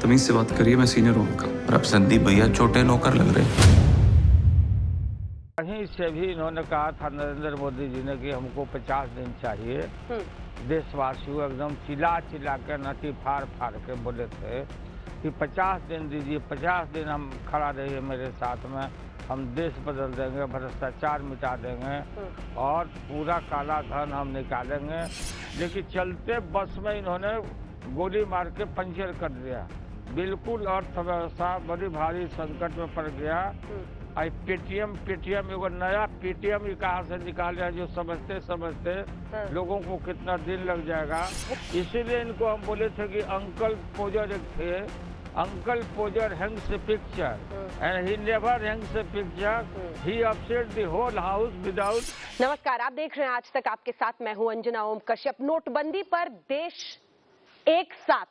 तमीज से बात करिए, मैं सीनियर हूँ आपका। और अब संदीप भैया छोटे नौकर लग रहे। कहीं से भी इन्होंने कहा था नरेंद्र मोदी जी ने कि हमको 50 दिन चाहिए। देशवासियों एकदम चिल्ला चिल्ला के नटी फाड़ फाड़ के बोले थे कि 50 दिन दीजिए, 50 दिन हम खड़ा रहिए मेरे साथ में, हम देश बदल देंगे, भ्रष्टाचार मिटा देंगे और पूरा काला धन हम निकालेंगे। लेकिन चलते बस में इन्होंने गोली मार के पंचर कर दिया। बिल्कुल अर्थव्यवस्था बड़ी भारी संकट में पड़ गया। आई पेटीएम एगो नया पेटीएम ही कहाँ से निकाले हैं, जो समझते लोगों को कितना दिन लग जाएगा। इसीलिए इनको हम बोले थे कि अंकल पोजर एक थे, uncle Podger hangs the picture and he never hangs the picture, he upset the whole house without. नमस्कार, आप देख रहे हैं आज तक आपके साथ मैं हूं अंजना ओम कश्यप। नोटबंदी पर देश एक साथ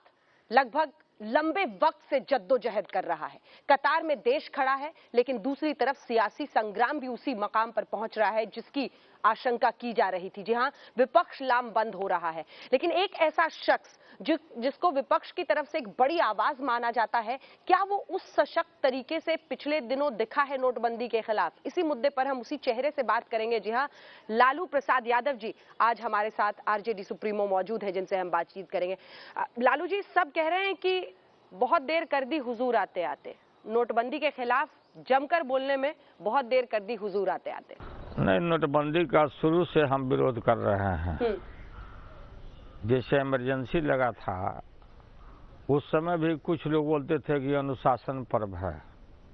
लगभग लंबे वक्त से जद्दोजहद कर रहा है। कतार में देश खड़ा है, लेकिन दूसरी तरफ सियासी संग्राम भी उसी मकाम पर पहुंच रहा है जिसकी आशंका की जा रही थी। जी हां, विपक्ष लामबंद हो रहा है, लेकिन एक ऐसा शख्स जिसको विपक्ष की तरफ से एक बड़ी आवाज माना जाता है, क्या वो उस सशक्त तरीके से पिछले दिनों दिखा है नोटबंदी के खिलाफ? इसी मुद्दे पर हम उसी चेहरे से बात करेंगे। जी हां, लालू प्रसाद यादव जी आज हमारे साथ आरजेडी सुप्रीमो मौजूद है, जिनसे हम बातचीत करेंगे। लालू जी, सब कह रहे हैं कि बहुत देर कर दी हुजूर आते आते, नोटबंदी के खिलाफ जमकर बोलने में बहुत देर कर दी हुजूर आते आते। नहीं, नोटबंदी का शुरू से हम विरोध कर रहे हैं। जैसे इमरजेंसी लगा था उस समय भी कुछ लोग बोलते थे कि अनुशासन पर्व है।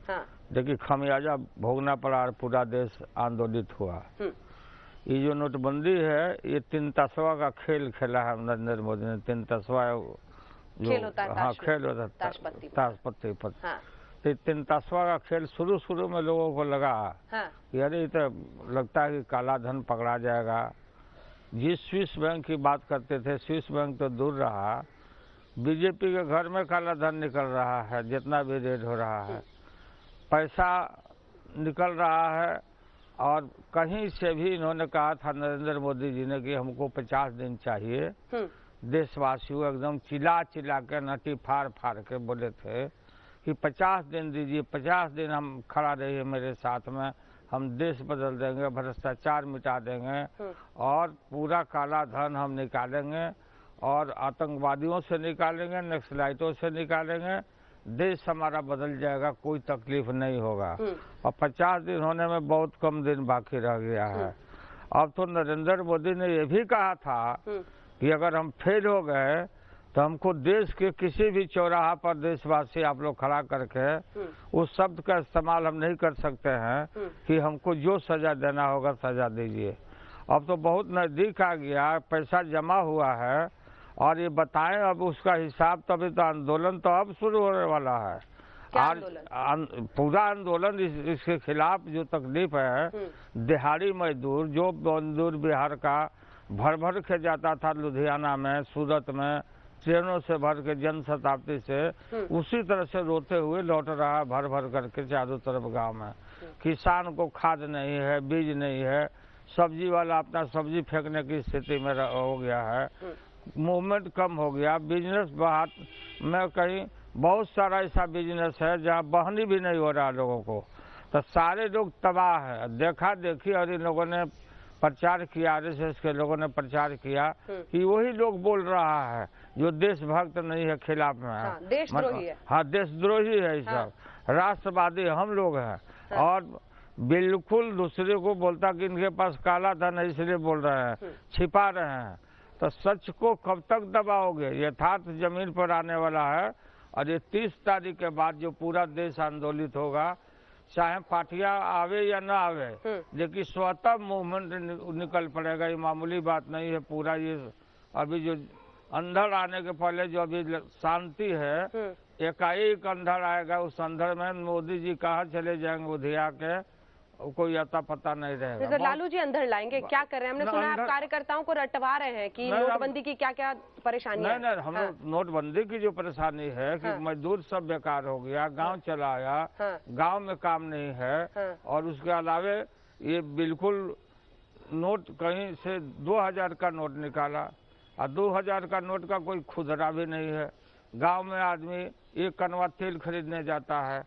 हाँ। देखिए, खमियाजा भोगना पड़ा और पूरा देश आंदोलित हुआ। ये जो नोटबंदी है, ये 3 तसवा का खेल खेला है नरेंद्र मोदी ने। 3 तसवा खेल होता है, हाँ, खेल होता है ताशपत्ती पर। हाँ। तो 3 तसवा का खेल शुरू में लोगों को लगा कि अरे तो लगता है कि काला धन पकड़ा जाएगा। जिस स्विस बैंक की बात करते थे, स्विस बैंक तो दूर रहा, बीजेपी के घर में काला धन निकल रहा है। जितना भी रेड हो रहा है, पैसा निकल रहा है। और कहीं से भी इन्होंने कहा था नरेंद्र मोदी जी ने कि हमको 50 दिन चाहिए। देशवासियों एकदम चिल्ला चिल्ला के नटी फाड़ फाड़ के बोले थे कि 50 दिन दीजिए, 50 दिन हम खड़ा रहिए मेरे साथ में, हम देश बदल देंगे, भ्रष्टाचार मिटा देंगे और पूरा काला धन हम निकालेंगे और आतंकवादियों से निकालेंगे, नक्सलाइटों से निकालेंगे, देश हमारा बदल जाएगा, कोई तकलीफ नहीं होगा। और 50 दिन होने में बहुत कम दिन बाकी रह गया है। अब तो नरेंद्र मोदी ने यह भी कहा था कि अगर हम फेल हो गए तो हमको देश के किसी भी चौराहा पर देशवासी आप लोग खड़ा करके उस शब्द का इस्तेमाल हम नहीं कर सकते हैं कि हमको जो सजा देना होगा सजा दीजिए। अब तो बहुत नजदीक आ गया, पैसा जमा हुआ है और ये बताएं अब उसका हिसाब। तभी तो आंदोलन तो अब शुरू होने वाला है। पूरा आंदोलन इसके खिलाफ जो तकलीफ है, दिहाड़ी मजदूर जो मजदूर बिहार का भर के जाता था लुधियाना में, सूरत में, ट्रेनों से भर के जनशताब्दी से, उसी तरह से रोते हुए लौट रहा भर करके चारों तरफ गांव में। किसान को खाद नहीं है, बीज नहीं है, सब्जी वाला अपना सब्जी फेंकने की स्थिति में हो गया है। मूवमेंट कम हो गया। बिजनेस बाहर में कहीं बहुत सारा ऐसा बिजनेस है जहाँ बहनी भी नहीं हो रहा लोगों को। तो सारे लोग तबाह है। देखा देखी और इन लोगों ने प्रचार किया, आरएसएस के लोगों ने प्रचार किया कि वही लोग बोल रहा है जो देशभक्त नहीं है, खिलाफ में है। देशद्रोही है। हाँ, देशद्रोही है ये सब। राष्ट्रवादी हम लोग हैं और बिल्कुल दूसरे को बोलता कि इनके पास काला धन है इसलिए बोल रहे हैं, छिपा रहे हैं। तो सच को कब तक दबाओगे? यथार्थ जमीन पर आने वाला है और ये 30 तारीख के बाद जो पूरा देश आंदोलित होगा, चाहे पार्टियां आवे या ना आवे, लेकिन स्वतः मूवमेंट निकल पड़ेगा। ये मामूली बात नहीं है। पूरा ये अभी जो अंधड़ आने के पहले जो अभी शांति है, एकाएक अंधड़ आएगा। उस अंधड़ में मोदी जी कहाँ चले जाएंगे उधिया के, कोई अता पता नहीं रहेगा। सर, लालू जी अंधड़ लाएंगे, क्या कर रहे हैं? हमने सुना आप कार्यकर्ताओं को रटवा रहे हैं कि नोटबंदी की क्या क्या परेशानी है। नहीं, हम लोग नोटबंदी की जो परेशानी है कि मजदूर सब बेकार हो गया, गांव चला आया, गांव में काम नहीं है। और उसके अलावे ये बिल्कुल नोट कहीं से 2000 का नोट निकाला और 2000 का नोट का कोई खुदरा भी नहीं है। गांव में आदमी 1 कनवा तेल खरीदने जाता है,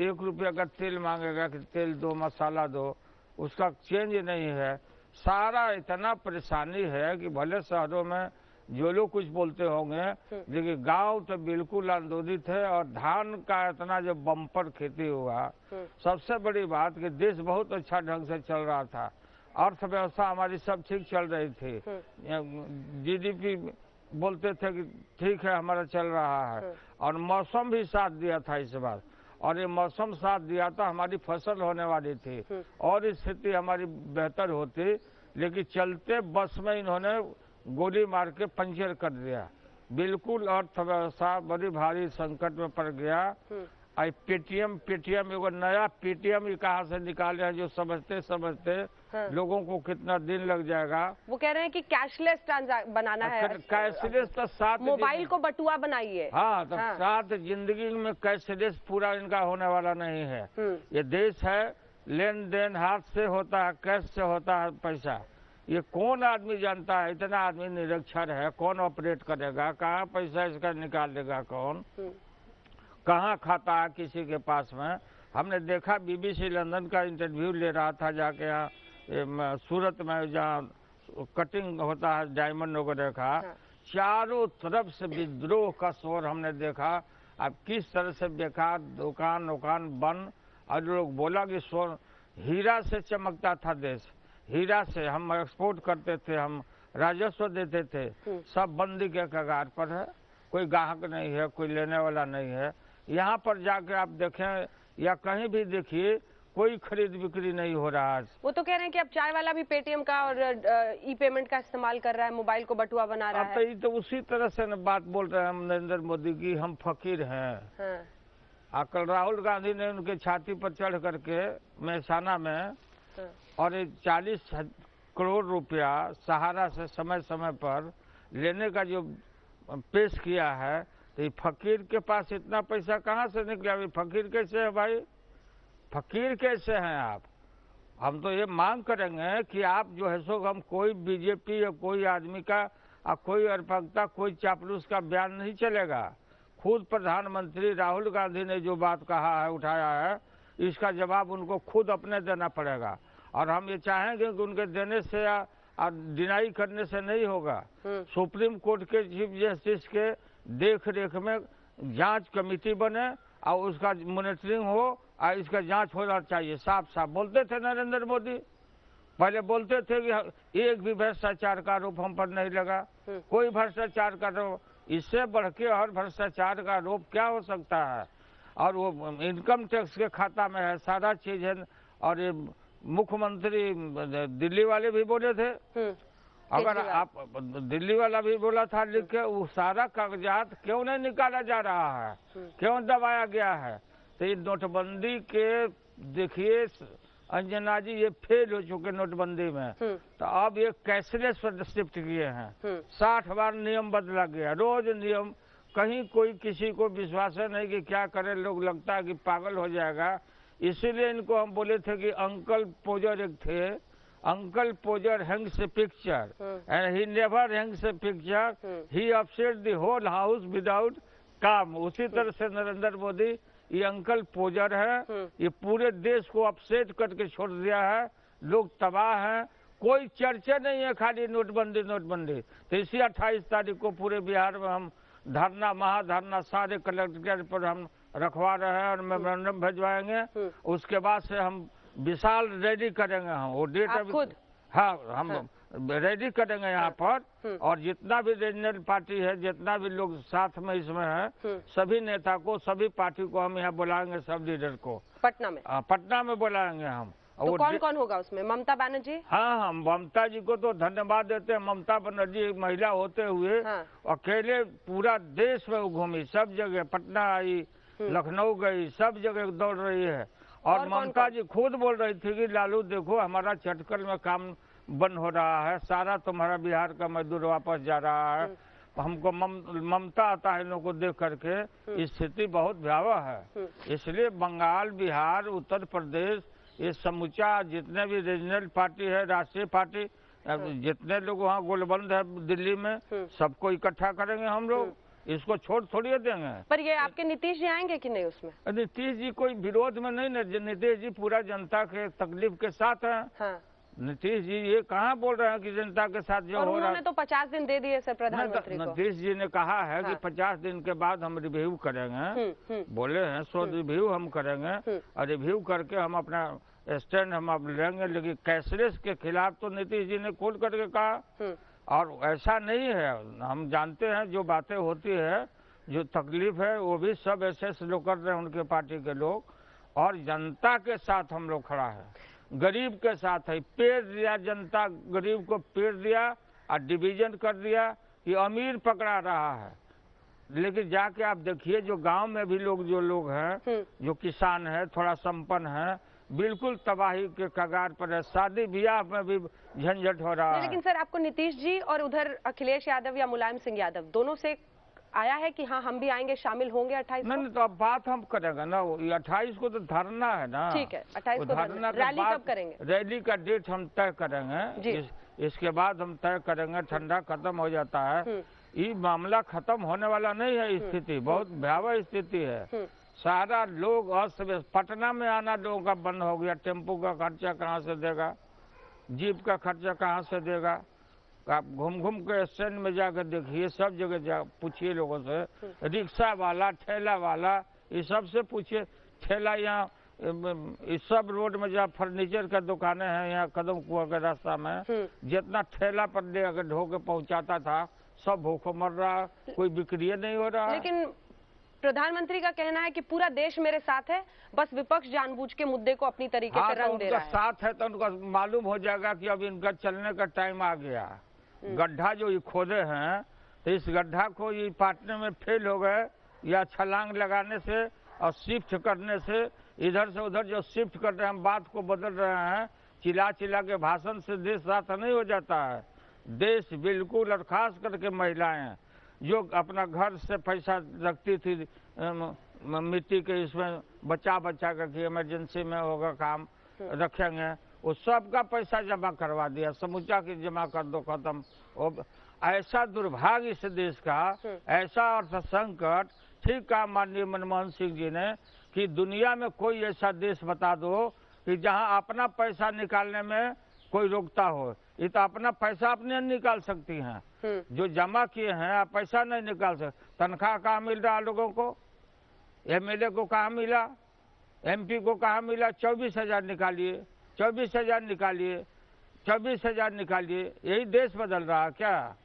1 रुपया का तेल मांगेगा कि तेल दो, मसाला दो, उसका चेंज नहीं है। सारा इतना परेशानी है कि भले शहरों में जो लोग कुछ बोलते होंगे, लेकिन गांव तो बिल्कुल आंदोलित है। और धान का इतना जो बम्पर खेती हुआ, सबसे बड़ी बात कि देश बहुत अच्छा ढंग से चल रहा था, अर्थव्यवस्था हमारी सब ठीक चल रही थी, जीडीपी बोलते थे कि ठीक है हमारा चल रहा है, और मौसम भी साथ दिया था इस बार। और ये मौसम साथ दिया था, हमारी फसल होने वाली थी और स्थिति हमारी बेहतर होती, लेकिन चलते बस में इन्होंने गोली मार के पंचर कर दिया। बिल्कुल अर्थव्यवस्था बड़ी भारी संकट में पड़ गया। आई पेटीएम एगो नया पेटीएम ही कहाँ से निकाले हैं, जो समझते लोगों को कितना दिन लग जाएगा। वो कह रहे हैं कि कैशलेस बनाना है, कैशलेस तो साथ मोबाइल को बटुआ बनाइए। हाँ, तो साथ जिंदगी में कैशलेस पूरा इनका होने वाला नहीं है। ये देश है, लेन देन हाथ से होता है, कैश से होता है पैसा। ये कौन आदमी जानता है? इतना आदमी निरक्षर है, कौन ऑपरेट करेगा? कहाँ पैसा इसका निकाल देगा कौन? कहाँ खाता है किसी के पास में? हमने देखा बीबीसी लंदन का इंटरव्यू ले रहा था जाके यहाँ सूरत में, जहाँ कटिंग होता है डायमंड वगैरह का, चारों तरफ से विद्रोह का शोर हमने देखा। अब किस तरह से बेकार दुकान बंद, और लोग बोला कि हीरा से चमकता था देश, हीरा से हम एक्सपोर्ट करते थे, हम राजस्व देते थे, सब बंदी के कगार पर है। कोई ग्राहक नहीं है, कोई लेने वाला नहीं है। यहाँ पर जाके आप देखें या कहीं भी देखिए, कोई खरीद बिक्री नहीं हो रहा है। वो तो कह रहे हैं कि अब चाय वाला भी पेटीएम का और ई पेमेंट का इस्तेमाल कर रहा है, मोबाइल को बटुआ बना रहा है। तो उसी तरह से न बात बोल रहे हैं हम नरेंद्र मोदी की, हम फकीर हैं। कल राहुल गांधी ने उनके छाती पर चढ़ करके मेहसाना में और 40 करोड़ रुपया सहारा से समय समय पर लेने का जो पेश किया है, तो फकीर के पास इतना पैसा कहाँ से निकला? फकीर कैसे है भाई? फकीर कैसे हैं आप? हम तो ये मांग करेंगे कि आप जो है सो, हम कोई बीजेपी या कोई आदमी का कोई अरपकता, कोई चापलूस का बयान नहीं चलेगा। खुद प्रधानमंत्री राहुल गांधी ने जो बात कहा है, उठाया है, इसका जवाब उनको खुद अपने देना पड़ेगा। और हम ये चाहेंगे कि उनके देने से या डिनाई करने से नहीं होगा। सुप्रीम कोर्ट के चीफ जस्टिस के देख रेख में जांच कमेटी बने और उसका मॉनिटरिंग हो और इसका जांच होना चाहिए। साफ साफ बोलते थे नरेंद्र मोदी, पहले बोलते थे कि एक भी भ्रष्टाचार का आरोप हम पर नहीं लगा, कोई भ्रष्टाचार का आरोप। इससे बढ़ के और भ्रष्टाचार का आरोप क्या हो सकता है? और वो इनकम टैक्स के खाता में है, सारा चीज है। और ये मुख्यमंत्री दिल्ली वाले भी बोले थे, अगर आप दिल्ली वाला भी बोला था लिख के, वो सारा कागजात क्यों नहीं निकाला जा रहा है, क्यों दबाया गया है? तो ये नोटबंदी के देखिए अंजना जी, ये फेल हो चुके नोटबंदी में, तो अब ये कैशलेस पर शिफ्ट किए हैं। 60 बार नियम बदला गया, रोज नियम, कहीं कोई किसी को विश्वास नहीं कि क्या करे, लोग लगता है कि पागल हो जाएगा। इसीलिए इनको हम बोले थे कि अंकल पोजर एक थे, uncle Podger hangs a picture and he never hangs a picture, he upset the whole house without काम। उसी तरह से नरेंद्र मोदी ये अंकल पोजर है, ये पूरे देश को अपसेट करके छोड़ दिया है। लोग तबाह हैं, कोई चर्चा नहीं है, खाली नोटबंदी। तो इसी 28 तारीख को पूरे बिहार में हम धरना, महाधरना सारे कलेक्ट्रेट पर हम रखवा रहे हैं और मेमोरेंडम भिजवाएंगे। उसके बाद से हम विशाल रैली करेंगे। हम वो डेट खुद? हाँ, हम रैली करेंगे यहाँ पर। और जितना भी रीजनल पार्टी है, जितना भी लोग साथ में इसमें है, सभी नेता को, सभी पार्टी को हम यहाँ बुलाएंगे, सब लीडर को पटना में बुलाएंगे हम। तो कौन कौन होगा उसमें? ममता बनर्जी? हाँ, हम ममता जी को तो धन्यवाद देते हैं। ममता बनर्जी एक महिला होते हुए अकेले पूरा देश में घूमी, सब जगह, पटना आई, लखनऊ गई, सब जगह दौड़ रही है। और ममता जी खुद बोल रही थी कि लालू देखो हमारा चटकल में काम बंद हो रहा है, सारा तुम्हारा बिहार का मजदूर वापस जा रहा है। हमको ममता आता है इन लोगों को देख करके। स्थिति बहुत भयावह है। इसलिए बंगाल, बिहार, उत्तर प्रदेश, ये समूचा जितने भी रीजनल पार्टी है, राष्ट्रीय पार्टी, जितने लोग वहाँ गोलबंद है दिल्ली में, सबको इकट्ठा करेंगे हम लोग। इसको छोड़ थोड़ी देंगे। पर ये आपके नीतीश जी आएंगे कि नहीं उसमें? नीतीश जी कोई विरोध में नहीं, नीतीश जी पूरा जनता के तकलीफ के साथ हैं। हाँ। नीतीश जी ये कहाँ बोल रहे हैं कि जनता के साथ जो हो रहा है। उन्होंने तो 50 दिन दे दिए सर प्रधानमंत्री को। नीतीश जी ने कहा है कि 50 दिन के बाद हम रिव्यू करेंगे, बोले हैं सो रिव्यू हम करेंगे और रिव्यू करके हम अपना स्टैंड हम अब लेंगे। लेकिन कैशलेस के खिलाफ तो नीतीश जी ने खोल करके कहा, और ऐसा नहीं है। हम जानते हैं जो बातें होती है, जो तकलीफ है, वो भी सब ऐसे लोग कर रहे हैं उनके पार्टी के लोग, और जनता के साथ हम लोग खड़ा है, गरीब के साथ है। पेड़ दिया जनता, गरीब को पेड़ दिया और डिवीजन कर दिया कि अमीर पकड़ा रहा है। लेकिन जाके आप देखिए जो गांव में भी लोग, जो लोग हैं, जो किसान है, थोड़ा संपन्न है, बिल्कुल तबाही के कगार पर है। शादी ब्याह में भी झंझट हो रहा है। लेकिन सर आपको नीतीश जी और उधर अखिलेश यादव या मुलायम सिंह यादव दोनों से आया है कि हाँ हम भी आएंगे, शामिल होंगे 28 को? नहीं तो अब बात हम करेंगे ना, 28 को तो धरना है ना। ठीक है, 28 को धरना। रैली कब करेंगे? रैली का डेट हम तय करेंगे। इसके बाद हम तय करेंगे। ठंडा खत्म हो जाता है, ये मामला खत्म होने वाला नहीं है। स्थिति बहुत भयावह स्थिति है। सारा लोग अस्त व्यस्त, पटना में आना लोगों का बंद हो गया। टेम्पो का खर्चा कहाँ से देगा, जीप का खर्चा कहाँ से देगा? आप घूम घूम के स्टैंड में जाकर देखिए, सब जगह जा पूछिए लोगों से, रिक्शा वाला, ठेला वाला, ये सब से पूछिए। ठेला यहाँ इस सब रोड में जहाँ फर्नीचर का दुकानें हैं, यहाँ कदम कुआं के रास्ता में, जितना ठेला पर ले अगर ढो के पहुँचाता था, सब भूखों मर रहा, कोई बिक्री नहीं हो रहा। लेकिन प्रधानमंत्री का कहना है कि पूरा देश मेरे साथ है, बस विपक्ष जानबूझ के मुद्दे को अपनी तरीके से रंग दे रहा है। साथ है तो उनका मालूम हो जाएगा कि अब इनका चलने का टाइम आ गया। गड्ढा जो ये खोदे हैं, तो इस गड्ढा को ये पाटने में फेल हो गए, या छलांग लगाने से और शिफ्ट करने से, इधर से उधर जो शिफ्ट कर रहे हैं, हम बात को बदल रहे हैं। चिल्ला चिल्ला के भाषण से देश साथ नहीं हो जाता है। देश बिल्कुल, और खास करके महिलाएं जो अपना घर से पैसा रखती थी मिट्टी के इसमें बचा करके इमरजेंसी में होगा काम रखेंगे, वो सब का पैसा जमा करवा दिया, समूचा की जमा कर दो, खत्म। ऐसा दुर्भाग्य इस देश का, ऐसा अर्थ संकट। ठीक कहा माननीय मनमोहन सिंह जी ने कि दुनिया में कोई ऐसा देश बता दो कि जहां अपना पैसा निकालने में कोई रोकता हो। ये तो अपना पैसा अपने निकाल सकती हैं, जो जमा किए हैं आप पैसा नहीं निकाल सकते। तनख्वाह कहाँ मिल रहा लोगों को, एमएलए को कहाँ मिला, एमपी को कहाँ मिला? 24,000 निकालिए, 24,000 निकालिए, 24,000 निकालिए। यही देश बदल रहा क्या?